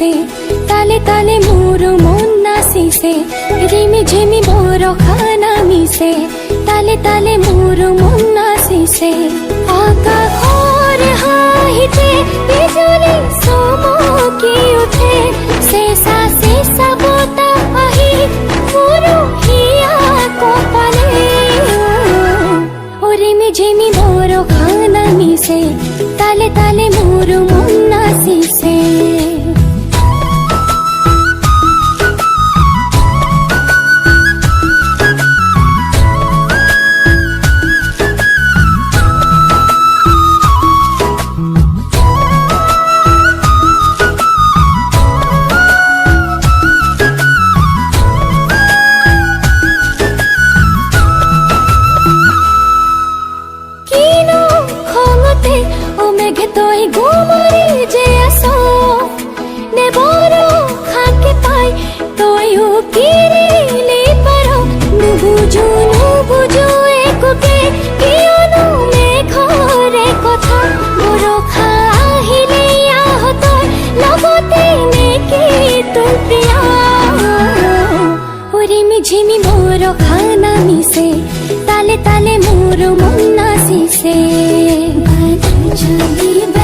मिसे ताले ताले मोर मन नाचिसे रिमी झिमी मोर खाना मिसे ताले ताले मोर मन नाचिसे आकाशर हाहिते बिजुली चमकी उठे शेषा शेषा बताह आहि मोर हिया कपाले रिमी झिमी मोर खाना मिसे ताले ताले मोर मन नाचिसे तोय गोमरे जे आसो ने बरो खाके पाई तोय उकिरिले पारो नुबुझु एकुके कियनो मेघरे कथा मोरो खाहिले आहत लगते नेकी तु प्रिया रिमी झिमी मोर खाना मिसे ताले ताले मोर मन नाचिसे चली